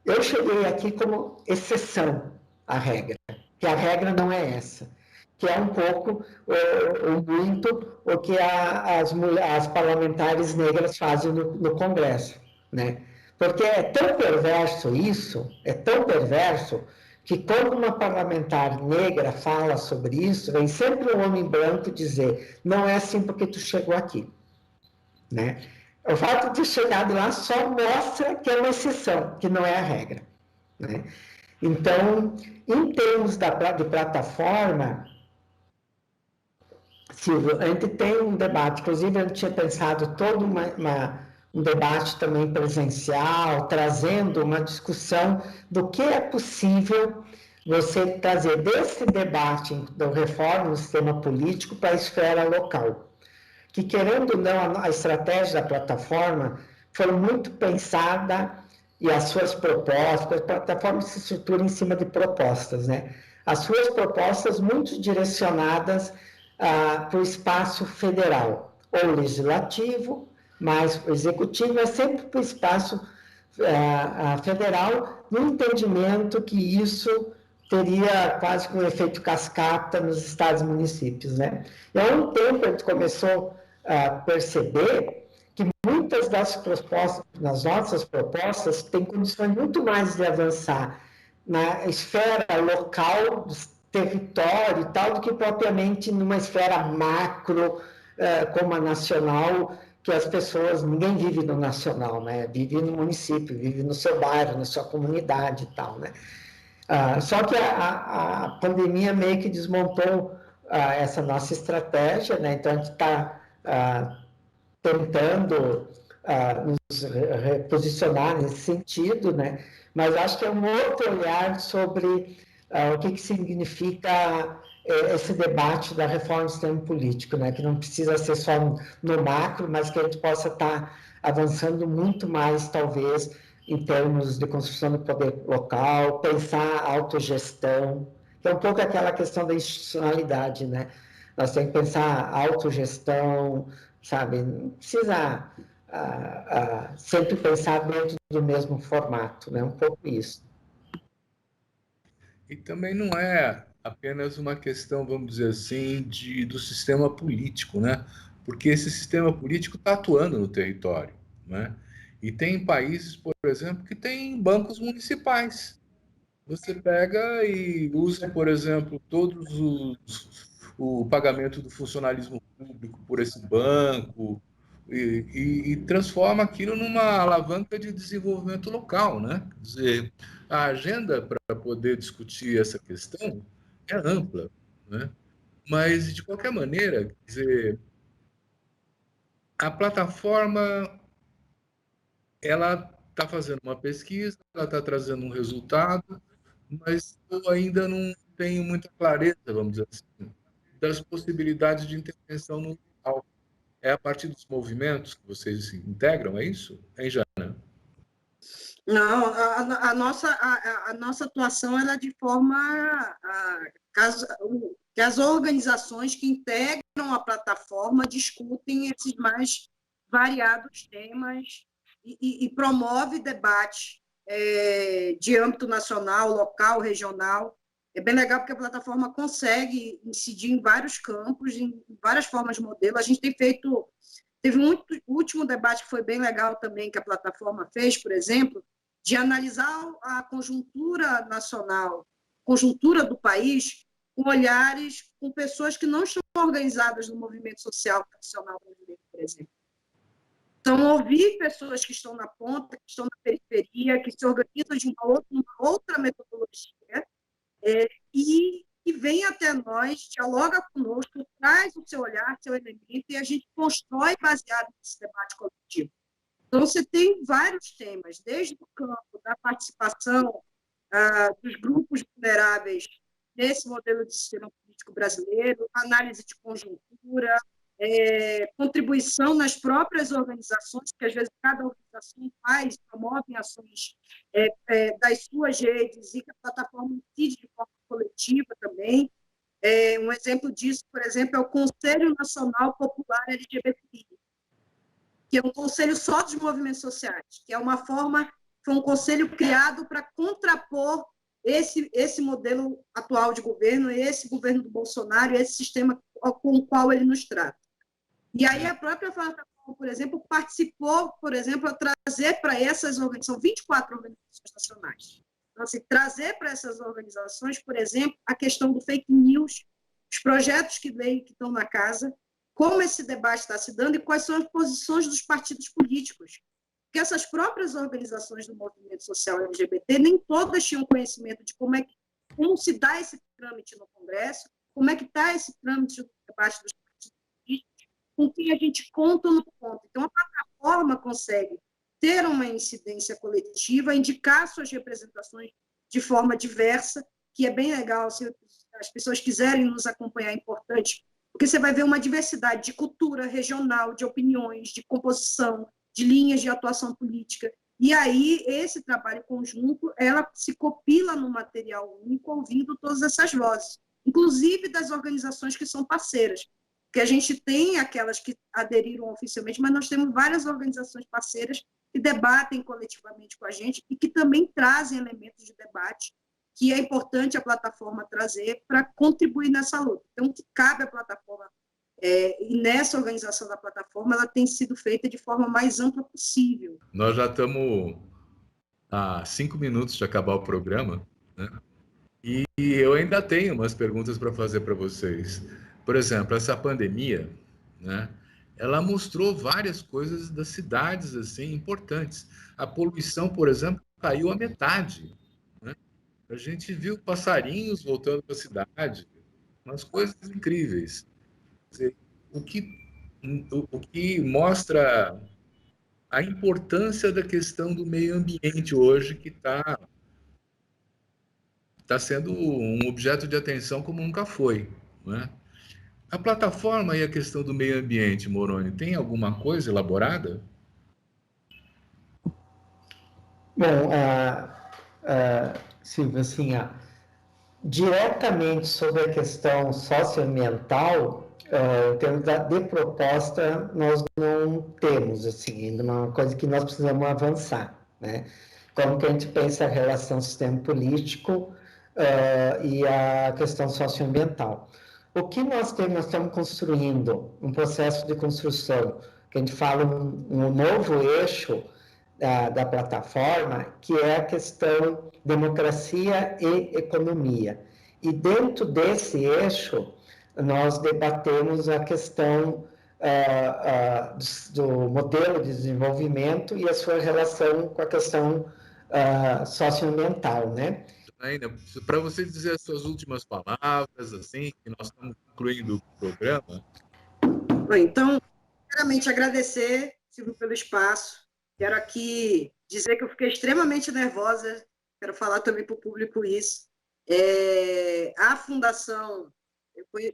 eu cheguei aqui como exceção à regra, que a regra não é essa, que é um pouco, ou muito, o que as parlamentares negras fazem no Congresso, né? Porque é tão perverso isso, é tão perverso, que quando uma parlamentar negra fala sobre isso, vem sempre um homem branco dizer, não é assim porque tu chegou aqui, né? O fato de ter chegado lá só mostra que é uma exceção, que não é a regra, né? Então, em termos de plataforma, Silvio, a gente tem um debate, inclusive a gente tinha pensado todo um debate também presencial, trazendo uma discussão do que é possível você trazer desse debate da reforma do sistema político para a esfera local. Que, querendo ou não, a estratégia da plataforma foi muito pensada e as suas propostas, a plataforma se estrutura em cima de propostas, né? As suas propostas muito direcionadas para o espaço federal, ou legislativo, mas o executivo é sempre para o espaço federal, no entendimento que isso teria quase que um efeito cascata nos estados e municípios, né? E há um tempo a gente começou a perceber que muitas das nossas propostas, têm condições muito mais de avançar na esfera local, do território e tal, do que propriamente numa esfera macro, como a nacional, que as pessoas, ninguém vive no nacional, né? Vive no município, vive no seu bairro, na sua comunidade e tal, né? Só que a pandemia meio que desmontou essa nossa estratégia, né? Então a gente está tentando nos reposicionar nesse sentido, né? Mas acho que é um outro olhar sobre o que significa esse debate da reforma do sistema político, né? Que não precisa ser só no macro, mas que a gente possa estar avançando muito mais, talvez, em termos de construção do poder local, pensar a autogestão, que é um pouco aquela questão da institucionalidade, né? Nós temos que pensar a autogestão, sabe? Não precisa sempre pensar dentro do mesmo formato, né? Um pouco isso. E também não é apenas uma questão, vamos dizer assim, do sistema político, né? Porque esse sistema político está atuando no território, né? E tem países, por exemplo, que têm bancos municipais. Você pega e usa, por exemplo, o pagamento do funcionalismo público por esse banco e transforma aquilo numa alavanca de desenvolvimento local, né? Quer dizer, a agenda para poder discutir essa questão é ampla, né? Mas, de qualquer maneira, quer dizer, a plataforma ela está fazendo uma pesquisa, ela está trazendo um resultado, mas eu ainda não tenho muita clareza, vamos dizer assim, das possibilidades de intervenção no local. É a partir dos movimentos que vocês se integram, é isso? É, Jana? Não, a nossa atuação ela é de forma que as organizações que integram a plataforma discutem esses mais variados temas e promove debate de âmbito nacional, local, regional. É bem legal porque a plataforma consegue incidir em vários campos, em várias formas de modelo. A gente tem feito... Teve um último debate que foi bem legal também, que a plataforma fez, por exemplo, de analisar a conjuntura nacional, conjuntura do país, com olhares, com pessoas que não estão organizadas no movimento social tradicional brasileiro, por exemplo. Então, ouvir pessoas que estão na ponta, que estão na periferia, que se organizam de uma outra metodologia, e vem até nós, dialoga conosco, traz o seu olhar, seu elemento, e a gente constrói baseado nesse debate coletivo. Então, você tem vários temas, desde o campo da participação dos grupos vulneráveis nesse modelo de sistema político brasileiro, análise de conjuntura, contribuição nas próprias organizações, que às vezes cada organização promove ações das suas redes e que a plataforma incide de forma coletiva também. Um exemplo disso, por exemplo, é o Conselho Nacional Popular LGBTI, que é um conselho só dos movimentos sociais, que foi um conselho criado para contrapor esse modelo atual de governo, esse governo do Bolsonaro, esse sistema com o qual ele nos trata. E aí a própria plataforma, por exemplo, participou, por exemplo, a trazer para essas organizações, são 24 organizações nacionais. Então, assim, trazer para essas organizações, por exemplo, a questão do fake news, os projetos que estão na casa, como esse debate está se dando e quais são as posições dos partidos políticos. Porque essas próprias organizações do movimento social LGBT, nem todas tinham conhecimento de como se dá esse trâmite no Congresso, como é que está esse trâmite no debate dos partidos políticos, com quem a gente conta ou não conta. Então, a plataforma consegue ter uma incidência coletiva, indicar suas representações de forma diversa, que é bem legal, se as pessoas quiserem nos acompanhar, é importante, porque você vai ver uma diversidade de cultura regional, de opiniões, de composição, de linhas de atuação política. E aí, esse trabalho conjunto, ela se copila no material único, ouvindo todas essas vozes, inclusive das organizações que são parceiras, porque a gente tem aquelas que aderiram oficialmente, mas nós temos várias organizações parceiras que debatem coletivamente com a gente e que também trazem elementos de debate que é importante a plataforma trazer para contribuir nessa luta. Então, o que cabe à plataforma, e nessa organização da plataforma, ela tem sido feita de forma mais ampla possível. Nós já estamos a 5 minutos de acabar o programa, né? E eu ainda tenho umas perguntas para fazer para vocês. Por exemplo, essa pandemia, né? Ela mostrou várias coisas das cidades assim importantes. A poluição, por exemplo, caiu a metade, né? A gente viu passarinhos voltando para a cidade, umas coisas incríveis. Quer dizer, o que mostra a importância da questão do meio ambiente hoje, que está sendo um objeto de atenção como nunca foi, né? A plataforma e a questão do meio ambiente, Moroni, tem alguma coisa elaborada? Bom, Silvio, assim, diretamente sobre a questão socioambiental, em termos de proposta, nós não temos, assim, ainda uma coisa que nós precisamos avançar, né? Como que a gente pensa a relação sistema político e a questão socioambiental. O que nós temos, nós estamos construindo um processo de construção, que a gente fala um novo eixo da plataforma, que é a questão democracia e economia. E dentro desse eixo, nós debatemos a questão do modelo de desenvolvimento e a sua relação com a questão socioambiental, né? Para você dizer as suas últimas palavras, assim, que nós estamos concluindo o programa. Então, primeiramente, agradecer, Silvio, pelo espaço. Quero aqui dizer que eu fiquei extremamente nervosa, quero falar também para o público isso. A Fundação,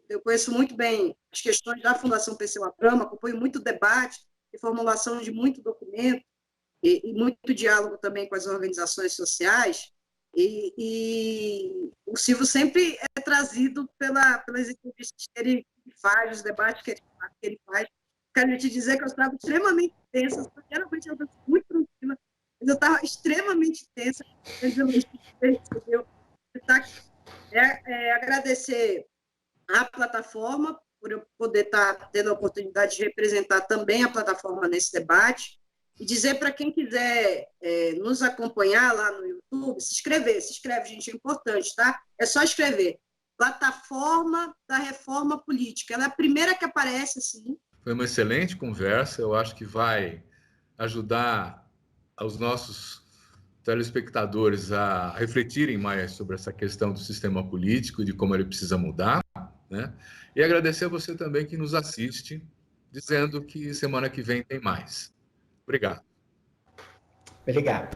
eu conheço muito bem as questões da Fundação Perseu-Abramo, acompanho muito debate e formulação de muito documento e muito diálogo também com as organizações sociais. E o Silvio sempre é trazido pelas entrevistas que ele faz, os debates que ele faz. Quero te dizer que eu estava extremamente tensa, geralmente eu estou muito tranquila, mas eu estava extremamente tensa. Agradecer à plataforma por eu poder estar tendo a oportunidade de representar também a plataforma nesse debate e dizer para quem quiser nos acompanhar lá no YouTube, se inscreve, gente, é importante, tá? É só escrever. Plataforma da Reforma Política. Ela é a primeira que aparece, assim. Foi uma excelente conversa, eu acho que vai ajudar os nossos telespectadores a refletirem mais sobre essa questão do sistema político e de como ele precisa mudar, né? E agradecer a você também que nos assiste, dizendo que semana que vem tem mais. Obrigado. Obrigado.